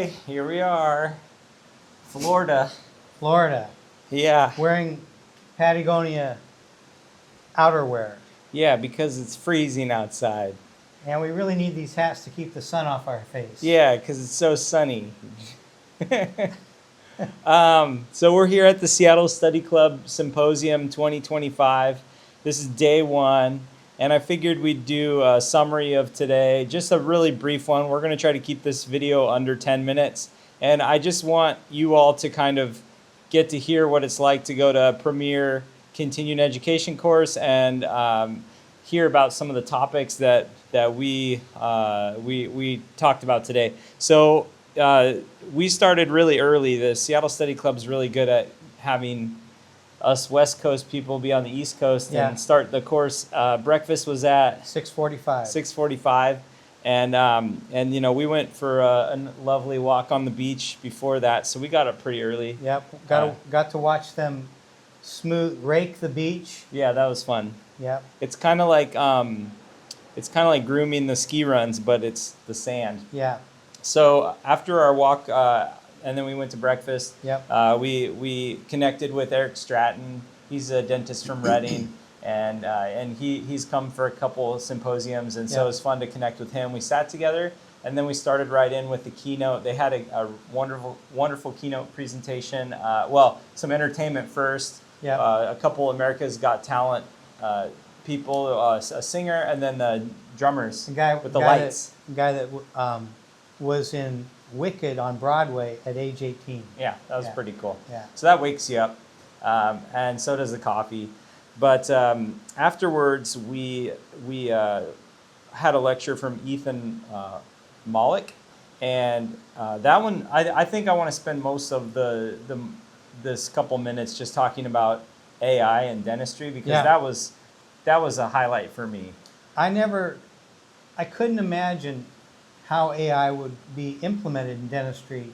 Okay, here we are. Florida. Florida, Yeah. wearing Patagonia outerwear. Yeah, because it's freezing outside. And we really need these hats to keep the sun off our face. Yeah, because it's so sunny. So we're here at the Seattle Study Club Symposium 2025. This is day one, and I figured we'd do a summary of today, just a really brief one. We're going to try to keep this video under 10 minutes, and I just want you all to kind of get to hear what it's like to go to a premier continuing education course and hear about some of the topics that we talked about today. So we started really early. The Seattle Study Club is really good at having us West Coast people be on the East Coast and start the course. Breakfast was at 6:45. 6:45, and you know, we went for a lovely walk on the beach before that, so we got up pretty early. Yep, got to watch them rake the beach. Yeah, that was fun. Yep. It's kind of like grooming the ski runs, but it's the sand. Yeah. So after our walk, and then we went to breakfast. Yep. We connected with Eric Stratton. He's a dentist from Reading, and he's come for a couple of symposiums, and so it was fun to connect with him. We sat together, and then we started right in with the keynote. They had a wonderful keynote presentation. Well, some entertainment first. Yep. A couple America's Got Talent people, a singer, and then the drummers with the lights. The guy that was in Wicked on Broadway at age 18. Yeah, that was pretty cool. Yeah. So that wakes you up, and so does the coffee. But afterwards, we had a lecture from Ethan Mollick, and that one, I think I want to spend most of this couple minutes just talking about AI and dentistry, because that was a highlight for me. I couldn't imagine how AI would be implemented in dentistry,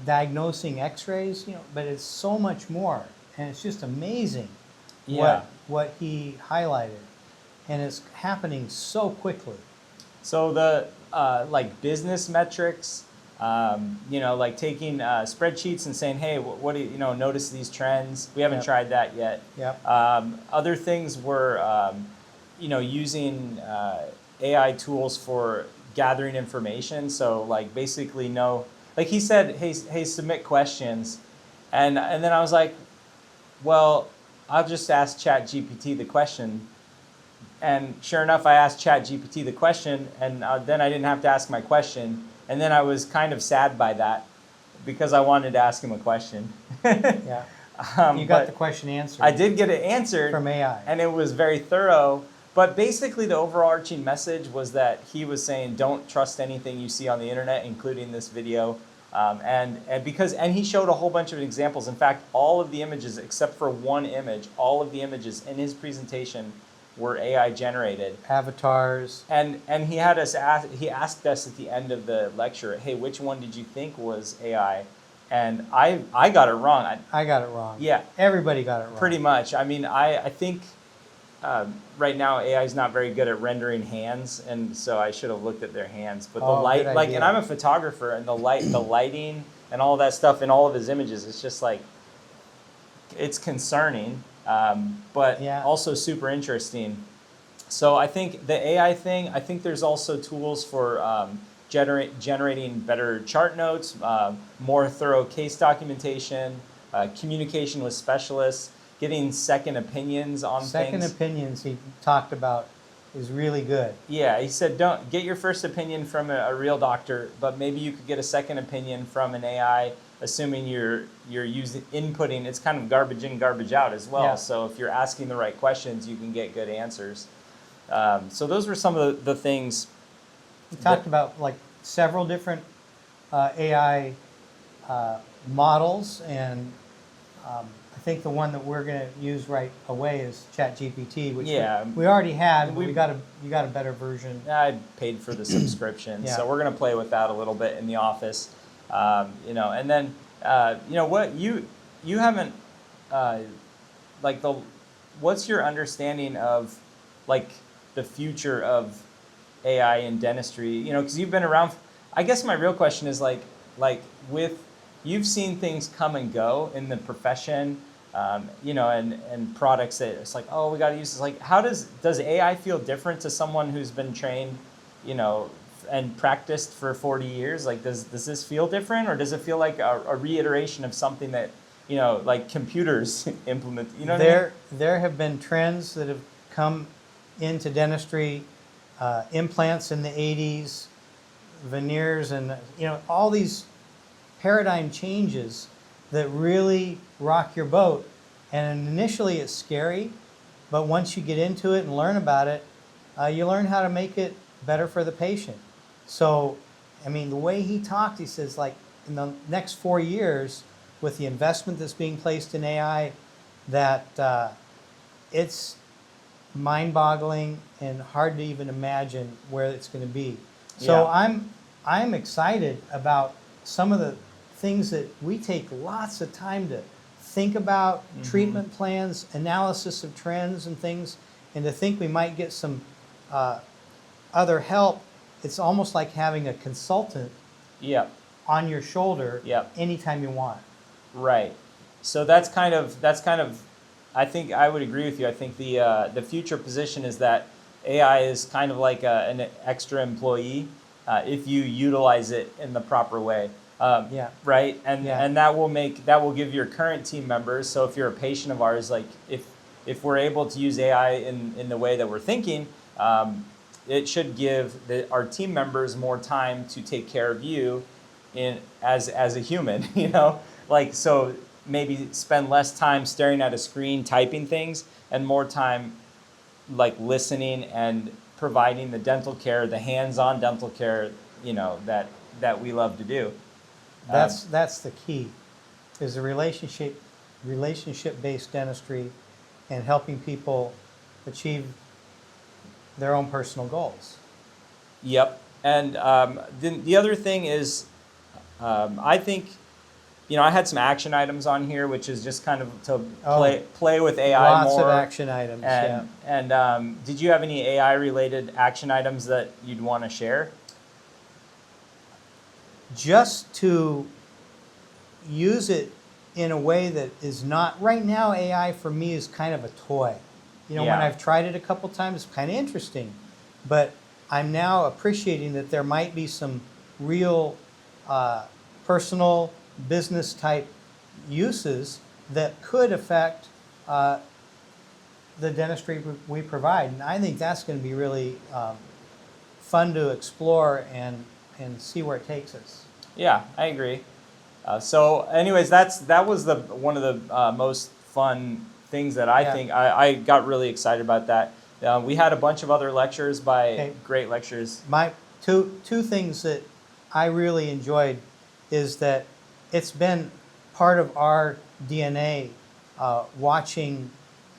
diagnosing x-rays, but it's so much more, and it's just amazing what he highlighted, and it's happening so quickly. So the like business metrics, like taking spreadsheets and saying, hey, what do you notice these trends? We haven't tried that yet. Yep. Other things were, using AI tools for gathering information. So like basically like he said, hey, submit questions. And then I was like, well, I'll just ask ChatGPT the question. And sure enough, I asked ChatGPT the question, and then I didn't have to ask my question. And then I was kind of sad by that, because I wanted to ask him a question. Yeah. You got the question answered. I did get it answered from AI. And it was very thorough. But basically the overarching message was that he was saying, don't trust anything you see on the internet, including this video. And he showed a whole bunch of examples. In fact, all of the images, except for one image, all of the images in his presentation were AI generated. Avatars. And he asked us at the end of the lecture, hey, which one did you think was AI? And I got it wrong. I got it wrong. Yeah. Everybody got it wrong. Pretty much. I mean, I think right now AI is not very good at rendering hands, and so I should have looked at their hands. But the light, and I'm a photographer, and the lighting and all that stuff in all of his images, it's just like, it's concerning. But also super interesting. So I think the AI thing, I think there's also tools for generating better chart notes, more thorough case documentation, communication with specialists, getting second opinions on things. Second opinions he talked about is really good. Yeah, he said don't get your first opinion from a real doctor, but maybe you could get a second opinion from an AI, assuming you're inputting. It's kind of garbage in, garbage out as well. Yeah. So if you're asking the right questions, you can get good answers. So those were some of the things. We talked about like several different AI models, and I think the one that we're going to use right away is ChatGPT, which we already had. But you got a better version. I paid for the subscription, so we're going to play with that a little bit in the office. And then what you haven't what's your understanding of like the future of AI in dentistry? Because you've been around. I guess my real question is like, like you've seen things come and go in the profession, and products that it's like, oh, we got to use this. Like, how does AI feel different to someone who's been trained, and practiced for 40 years? Like, does this feel different, or does it feel like a reiteration of something that, like computers implement? You know what I mean? There have been trends that have come into dentistry, implants in the 80s, veneers, and all these paradigm changes that really rock your boat. And initially it's scary, but once you get into it and learn about it, you learn how to make it better for the patient. So, I mean, the way he talked, he says, like, in the next 4 years, with the investment that's being placed in AI, that it's mind-boggling and hard to even imagine where it's going to be. So Yeah. I'm excited about some of the things that we take lots of time to think about, treatment plans, analysis of trends and things, and to think we might get some other help. It's almost like having a consultant Yep. on your shoulder Yep. anytime you want. Right. So that's kind of I think I would agree with you. I think the future position is that AI is kind of like an extra employee if you utilize it in the proper way. Yeah. Right. And Yeah. and that will give your current team members. So if you're a patient of ours, like if we're able to use AI in the way that we're thinking, it should give our team members more time to take care of you as a human, like, so maybe spend less time staring at a screen typing things and more time like listening and providing the dental care, the hands-on dental care, that we love to do. That's the key, is the relationship-based dentistry and helping people achieve their own personal goals. Yep. And the other thing is, I think, I had some action items on here, which is just kind of to play with AI Lots more. of action items, yeah. And did you have any AI related action items that you'd want to share? Just to use it in a way that is not, right now AI for me is kind of a toy. When Yeah. I've tried it a couple times, it's kind of interesting. But I'm now appreciating that there might be some real personal business type uses that could affect the dentistry we provide. And I think that's going to be really fun to explore and see where it takes us. Yeah, I agree. So, anyways, that was one of the most fun things that I think I got really excited about that. We had a bunch of other lectures by great lecturers. My two things that I really enjoyed is that it's been part of our DNA watching,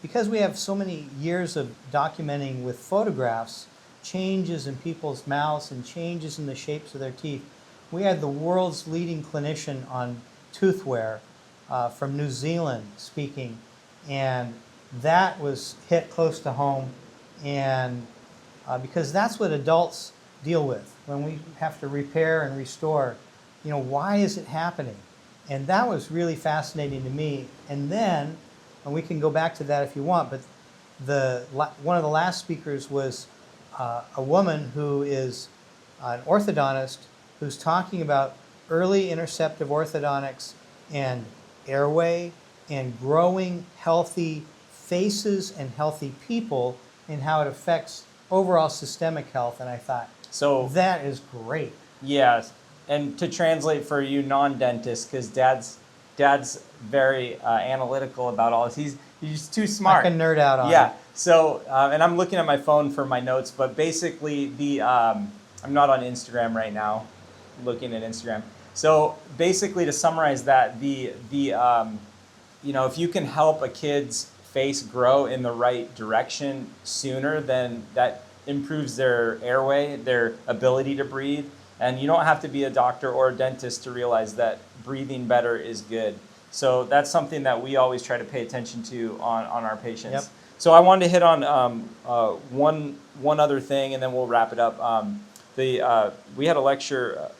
because we have so many years of documenting with photographs changes in people's mouths and changes in the shapes of their teeth. We had the world's leading clinician on tooth wear from New Zealand speaking, and that was hit close to home, and because that's what adults deal with when we have to repair and restore. Why is it happening? And that was really fascinating to me. And then, and we can go back to that if you want, but one of the last speakers was a woman who is an orthodontist who's talking about early interceptive orthodontics and airway and growing healthy faces and healthy people and how it affects overall systemic health. And I thought, so that is great. Yes, and to translate for you non-dentists, because Dad's very analytical about all this. He's just too smart. I can nerd out on it. Yeah. So, and I'm looking at my phone for my notes, but basically I'm not on Instagram right now, looking at Instagram. So basically, to summarize that, if you can help a kid's face grow in the right direction sooner, then that improves their airway, their ability to breathe. And you don't have to be a doctor or a dentist to realize that breathing better is good. So that's something that we always try to pay attention to on our patients. Yep. So I wanted to hit on one other thing, and then we'll wrap it up. we had a lecture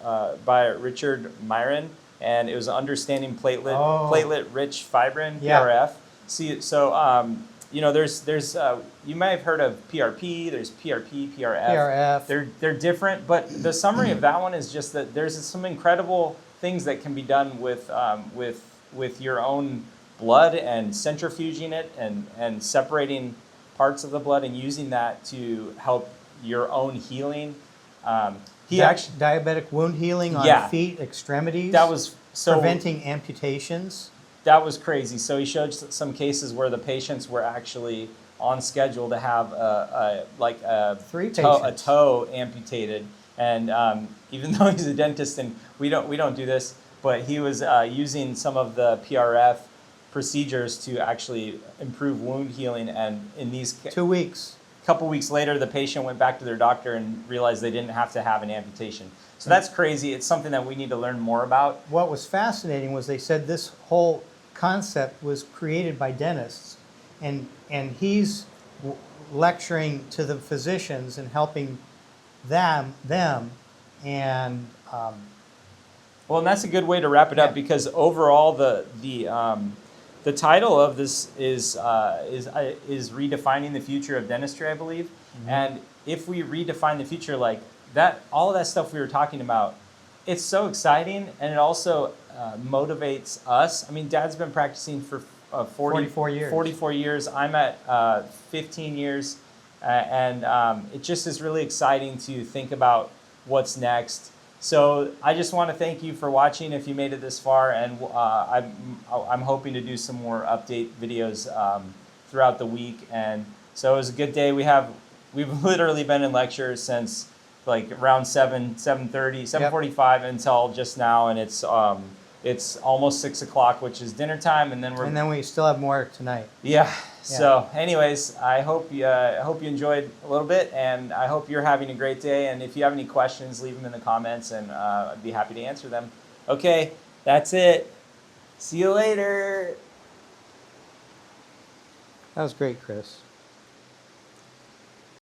by Richard Myron, and it was understanding platelet-rich fibrin, Yeah. PRF. See, so you know, there's you might have heard of PRP. There's PRP, PRF. PRF. They're different, but the summary of that one is just that there's some incredible things that can be done with your own blood and centrifuging it and separating parts of the blood and using that to help your own healing. Diabetic wound healing on feet, extremities. That was so preventing amputations. That was crazy. So he showed some cases where the patients were actually on schedule to have a toe amputated, and even though he's a dentist and we don't do this, but he was using some of the PRF procedures to actually improve wound healing, and in these 2 weeks. Couple weeks later, the patient went back to their doctor and realized they didn't have to have an amputation. So that's crazy. It's something that we need to learn more about. What was fascinating was they said this whole concept was created by dentists, and he's lecturing to the physicians and helping them, and well, and that's a good way to wrap it up, because overall the title of this is redefining the future of dentistry, I believe. Mm-hmm. And if we redefine the future like that, all of that stuff we were talking about, it's so exciting, and it also motivates us. I mean, Dad's been practicing for 44 years. 44 years. I'm at 15 years, and it just is really exciting to think about what's next. So I just want to thank you for watching if you made it this far, and I'm hoping to do some more update videos throughout the week. And so it was a good day. We've literally been in lectures since like around 7:45 until just now, and it's almost 6 o'clock, which is dinner time, and then we still have more tonight. Yeah. So anyways, I hope you enjoyed a little bit, and I hope you're having a great day. And if you have any questions, leave them in the comments, and I'd be happy to answer them. Okay, that's it. See you later. That was great, Chris.